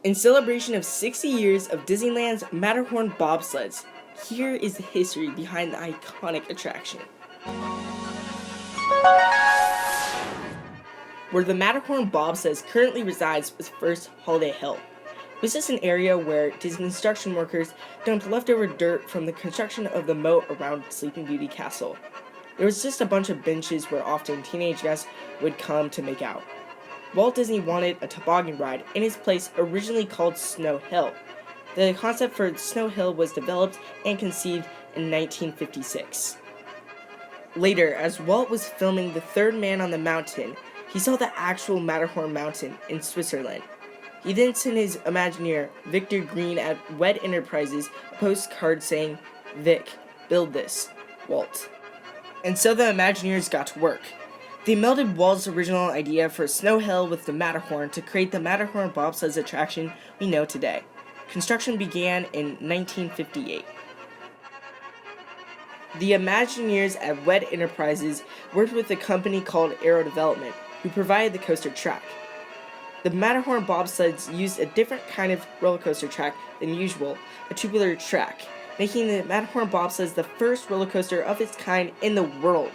In celebration of 60 years of Disneyland's Matterhorn Bobsleds, here is the history behind the iconic attraction. Where the Matterhorn Bobsleds currently resides was first Holiday Hill. This is an area where Disney construction workers dumped leftover dirt from the construction of the moat around Sleeping Beauty Castle. There was just a bunch of benches where often teenage guests would come to make out. Walt Disney wanted a toboggan ride in his place originally called Snow Hill. The concept for Snow Hill was developed and conceived in 1956. Later, as Walt was filming The Third Man on the Mountain, he saw the actual Matterhorn mountain in Switzerland. He then sent his Imagineer, Victor Green at WED Enterprises, a postcard saying, "Vic, build this, Walt." And so the Imagineers got to work. They melded Walt's original idea for Snow Hill with the Matterhorn to create the Matterhorn Bobsleds attraction we know today. Construction began in 1958. The Imagineers at WED Enterprises worked with a company called Aero Development, who provided the coaster track. The Matterhorn Bobsleds used a different kind of roller coaster track than usual, a tubular track, making the Matterhorn Bobsleds the first roller coaster of its kind in the world.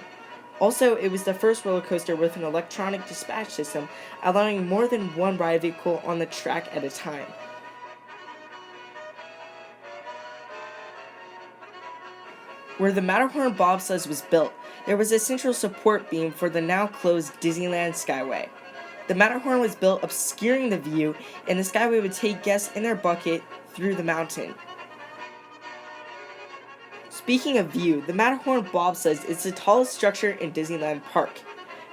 Also, it was the first roller coaster with an electronic dispatch system, allowing more than one ride vehicle on the track at a time. Where the Matterhorn Bobsleds was built, there was a central support beam for the now closed Disneyland Skyway. The Matterhorn was built obscuring the view, and the Skyway would take guests in their bucket through the mountain. Speaking of view, the Matterhorn Bobsleds is the tallest structure in Disneyland Park.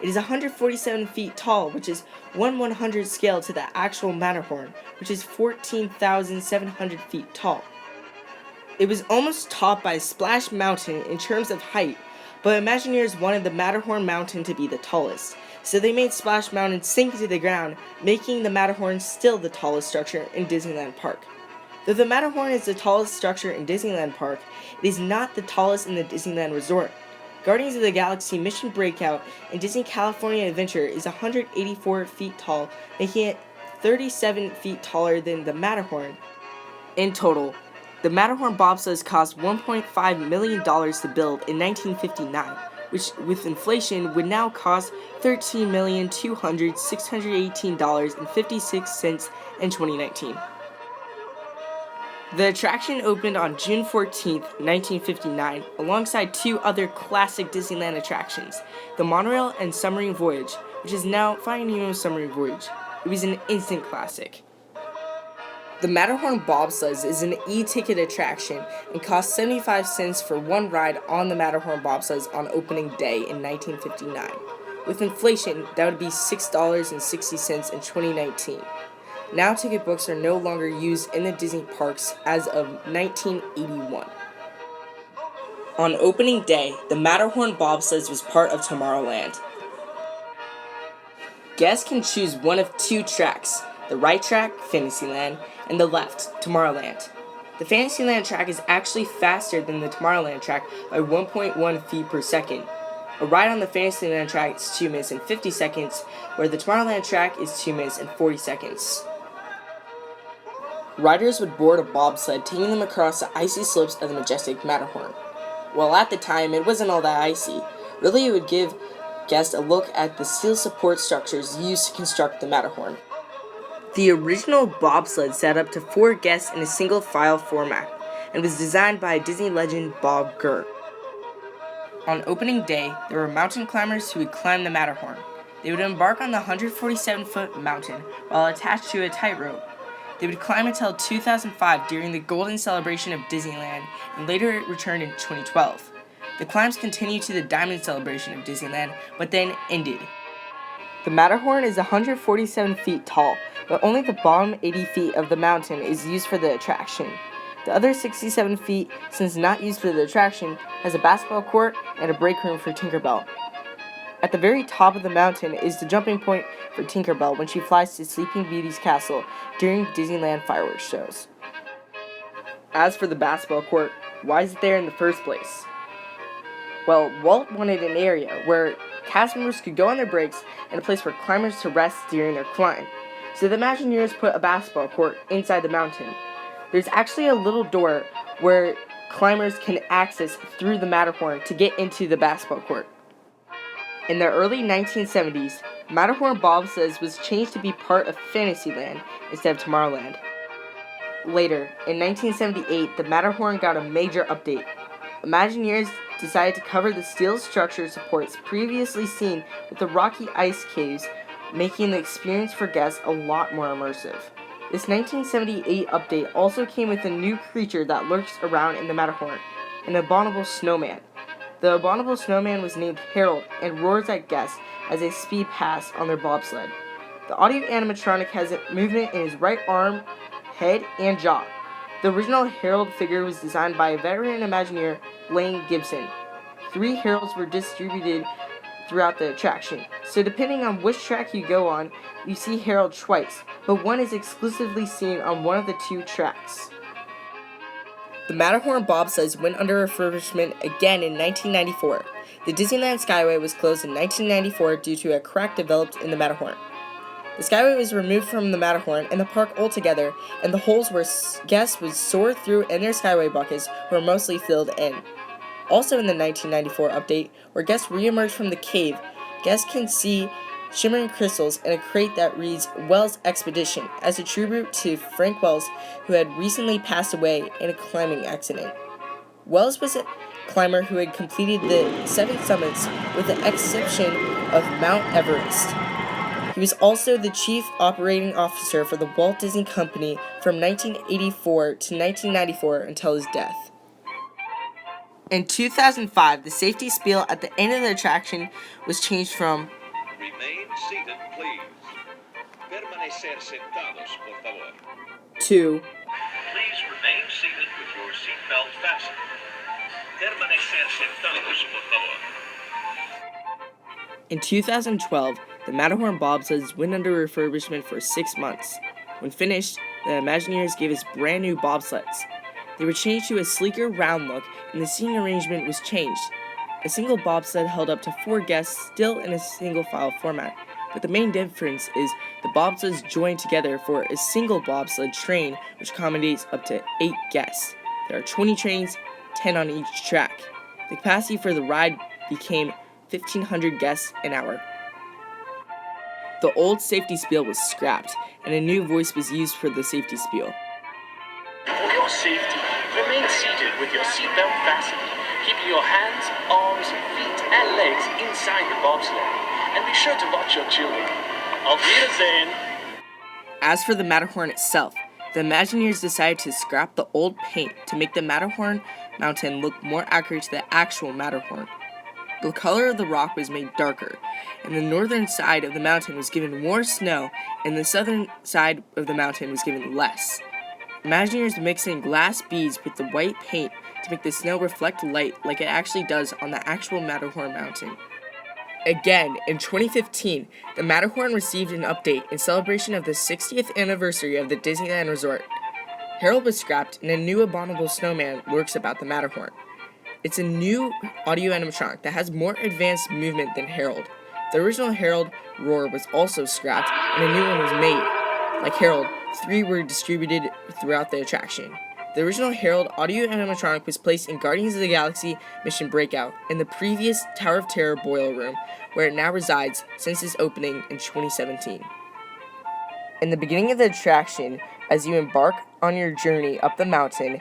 It is 147 feet tall, which is 1/100th scale to the actual Matterhorn, which is 14,700 feet tall. It was almost topped by Splash Mountain in terms of height, but Imagineers wanted the Matterhorn Mountain to be the tallest, so they made Splash Mountain sink to the ground, making the Matterhorn still the tallest structure in Disneyland Park. Though the Matterhorn is the tallest structure in Disneyland Park, it is not the tallest in the Disneyland Resort. Guardians of the Galaxy Mission Breakout in Disney California Adventure is 184 feet tall, making it 37 feet taller than the Matterhorn. In total, the Matterhorn Bobsleds cost $1.5 million to build in 1959, which with inflation would now cost $13,200,618.56 in 2019. The attraction opened on June 14, 1959, alongside two other classic Disneyland attractions, the Monorail and Submarine Voyage, which is now Finding Nemo Submarine Voyage. It was an instant classic. The Matterhorn Bobsleds is an e-ticket attraction and costs 75 cents for one ride on the Matterhorn Bobsleds on opening day in 1959. With inflation, that would be $6.60 in 2019. Now ticket books are no longer used in the Disney parks as of 1981. On opening day, the Matterhorn Bobsleds was part of Tomorrowland. Guests can choose one of two tracks, the right track, Fantasyland, and the left, Tomorrowland. The Fantasyland track is actually faster than the Tomorrowland track by 1.1 feet per second. A ride on the Fantasyland track is 2 minutes and 50 seconds, where the Tomorrowland track is 2 minutes and 40 seconds. Riders would board a bobsled, taking them across the icy slopes of the majestic Matterhorn. Well, at the time, it wasn't all that icy. Really, it would give guests a look at the steel support structures used to construct the Matterhorn. The original bobsled sat up to 4 guests in a single file format and was designed by Disney legend Bob Gurr. On opening day, there were mountain climbers who would climb the Matterhorn. They would embark on the 147-foot mountain while attached to a tightrope. They would climb until 2005 during the Golden Celebration of Disneyland, and later it returned in 2012. The climbs continued to the Diamond Celebration of Disneyland, but then ended. The Matterhorn is 147 feet tall, but only the bottom 80 feet of the mountain is used for the attraction. The other 67 feet, since not used for the attraction, has a basketball court and a break room for Tinkerbell. At the very top of the mountain is the jumping point for Tinkerbell when she flies to Sleeping Beauty's castle during Disneyland fireworks shows. As for the basketball court, why is it there in the first place? Well, Walt wanted an area where cast members could go on their breaks and a place for climbers to rest during their climb. So the Imagineers put a basketball court inside the mountain. There's actually a little door where climbers can access through the Matterhorn to get into the basketball court. In the early 1970s, Matterhorn Bobsleds was changed to be part of Fantasyland instead of Tomorrowland. Later, in 1978, the Matterhorn got a major update. Imagineers decided to cover the steel structure supports previously seen with the rocky ice caves, making the experience for guests a lot more immersive. This 1978 update also came with a new creature that lurks around in the Matterhorn, an abominable snowman. The abominable snowman was named Harold and roars at guests as they speed past on their bobsled. The audio animatronic has movement in his right arm, head, and jaw. The original Harold figure was designed by a veteran Imagineer, Lane Gibson. 3 Harolds were distributed throughout the attraction, so depending on which track you go on, you see Harold twice, but one is exclusively seen on one of the 2 tracks. The Matterhorn Bobsleds went under refurbishment again in 1994. The Disneyland Skyway was closed in 1994 due to a crack developed in the Matterhorn. The Skyway was removed from the Matterhorn and the park altogether, and the holes where guests would soar through in their Skyway buckets were mostly filled in. Also in the 1994 update, where guests re-emerge from the cave, guests can see shimmering crystals and a crate that reads Wells Expedition as a tribute to Frank Wells, who had recently passed away in a climbing accident. Wells was a climber who had completed the 7 summits with the exception of Mount Everest. He was also the chief operating officer for the Walt Disney Company from 1984 to 1994 until his death. In 2005, the safety spiel at the end of the attraction was changed from Remain seated, please. Permanecer sentados, por favor. to Please remain seated with your seatbelt fastened. Permanecer sentados, por favor. In 2012, the Matterhorn Bobsleds went under refurbishment for 6 months. When finished, the Imagineers gave us brand new bobsleds. They were changed to a sleeker round look, and the seating arrangement was changed. A single bobsled held up to 4 guests, still in a single file format, but the main difference is the bobsleds join together for a single bobsled train, which accommodates up to 8 guests. There are 20 trains, 10 on each track. The capacity for the ride became 1,500 guests an hour. The old safety spiel was scrapped, and a new voice was used for the safety spiel. For your safety, remain seated with your seatbelt fastened, keeping your hands, arms, feet, and legs inside the bobsled, and be sure to watch your children. Auf Wiedersehen! As for the Matterhorn itself, the Imagineers decided to scrap the old paint to make the Matterhorn mountain look more accurate to the actual Matterhorn. The color of the rock was made darker, and the northern side of the mountain was given more snow, and the southern side of the mountain was given less. Imagineers mixed in glass beads with the white paint to make the snow reflect light like it actually does on the actual Matterhorn mountain. Again, in 2015, the Matterhorn received an update in celebration of the 60th anniversary of the Disneyland Resort. Harold was scrapped, and a new abominable snowman lurks about the Matterhorn. It's a new audio animatronic that has more advanced movement than Harold. The original Harold roar was also scrapped, and a new one was made. Like Harold, 3 were distributed throughout the attraction. The original Harold audio animatronic was placed in Guardians of the Galaxy Mission Breakout in the previous Tower of Terror boiler room, where it now resides since its opening in 2017. In the beginning of the attraction, as you embark on your journey up the mountain,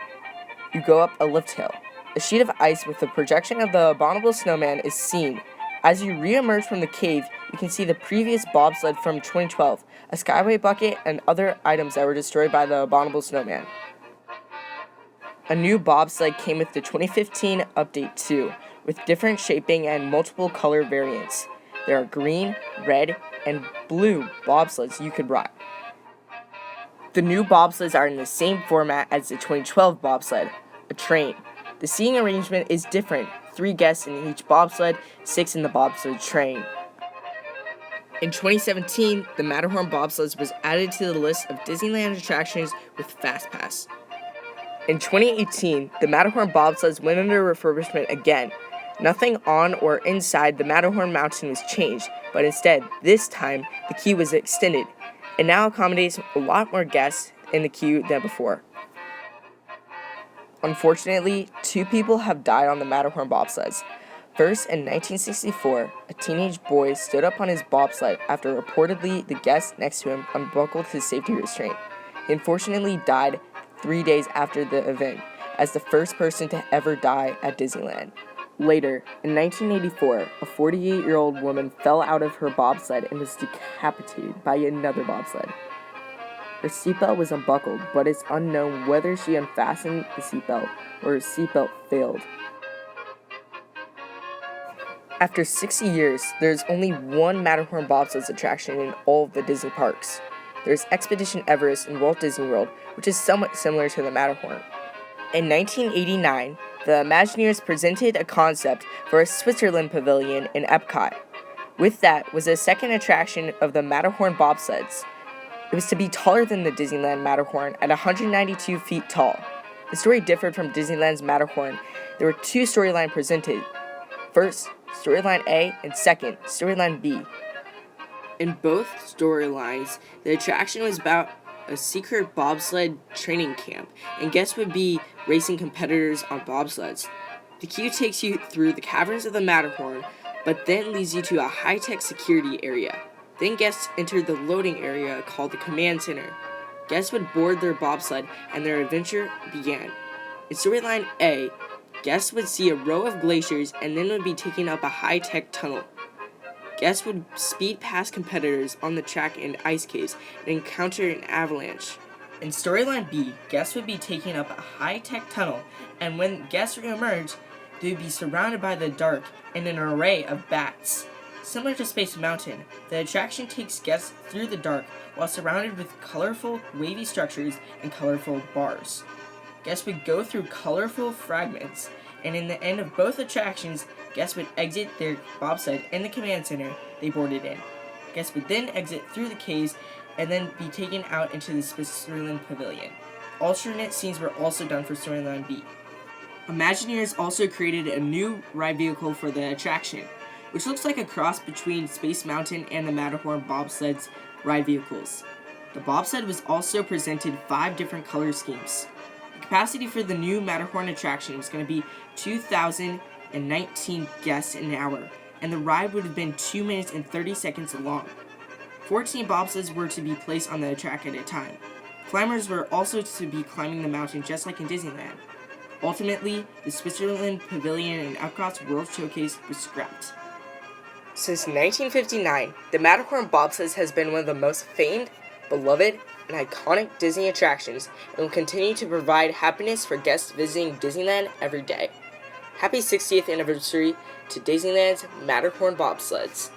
you go up a lift hill. A sheet of ice with the projection of the abominable snowman is seen. As you re-emerge from the cave, you can see the previous bobsled from 2012, a Skyway bucket, and other items that were destroyed by the abominable snowman. A new bobsled came with the 2015 update too, with different shaping and multiple color variants. There are green, red, and blue bobsleds you could ride. The new bobsleds are in the same format as the 2012 bobsled, a train. The seating arrangement is different, 3 guests in each bobsled, 6 in the bobsled train. In 2017, the Matterhorn Bobsleds was added to the list of Disneyland attractions with Fast Pass. In 2018, the Matterhorn Bobsleds went under refurbishment again. Nothing on or inside the Matterhorn mountain was changed, but instead, this time, the queue was extended. and now accommodates a lot more guests in the queue than before. Unfortunately, 2 people have died on the Matterhorn bobsleds. First, in 1964, a teenage boy stood up on his bobsled after reportedly the guest next to him unbuckled his safety restraint. He unfortunately died 3 days after the event, as the first person to ever die at Disneyland. Later, in 1984, a 48-year-old woman fell out of her bobsled and was decapitated by another bobsled. Her seatbelt was unbuckled, but it's unknown whether she unfastened the seatbelt or her seatbelt failed. After 60 years, there's only one Matterhorn bobsleds attraction in all of the Disney parks. There's Expedition Everest in Walt Disney World, which is somewhat similar to the Matterhorn. In 1989, the Imagineers presented a concept for a Switzerland pavilion in Epcot. With that was a second attraction of the Matterhorn bobsleds. It was to be taller than the Disneyland Matterhorn at 192 feet tall. The story differed from Disneyland's Matterhorn. There were 2 storylines presented. First, Storyline A, and second, Storyline B. In both storylines, the attraction was about a secret bobsled training camp, and guests would be racing competitors on bobsleds. The queue takes you through the caverns of the Matterhorn, but then leads you to a high-tech security area. Then guests enter the loading area called the Command Center. Guests would board their bobsled, and their adventure began. In Storyline A, guests would see a row of glaciers and then would be taken up a high-tech tunnel. Guests would speed past competitors on the track and ice caves and encounter an avalanche. In Storyline B, guests would be taken up a high-tech tunnel, and when guests re-emerge, they would be surrounded by the dark and an array of bats. Similar to Space Mountain, the attraction takes guests through the dark while surrounded with colorful, wavy structures and colorful bars. Guests would go through colorful fragments, and in the end of both attractions, guests would exit their bobsled in the Command Center they boarded in. Guests would then exit through the caves and then be taken out into the Switzerland Pavilion. Alternate scenes were also done for Storyline B. Imagineers also created a new ride vehicle for the attraction, which looks like a cross between Space Mountain and the Matterhorn bobsled's ride vehicles. The bobsled was also presented 5 different color schemes. The capacity for the new Matterhorn attraction was going to be 2,019 guests an hour, and the ride would have been 2 minutes and 30 seconds long. 14 bobsleds were to be placed on the track at a time. Climbers were also to be climbing the mountain just like in Disneyland. Ultimately, the Switzerland Pavilion and Epcot's World Showcase was scrapped. Since 1959, the Matterhorn bobsleds has been one of the most famed, beloved, and iconic Disney attractions and will continue to provide happiness for guests visiting Disneyland every day. Happy 60th anniversary to Disneyland's Matterhorn bobsleds.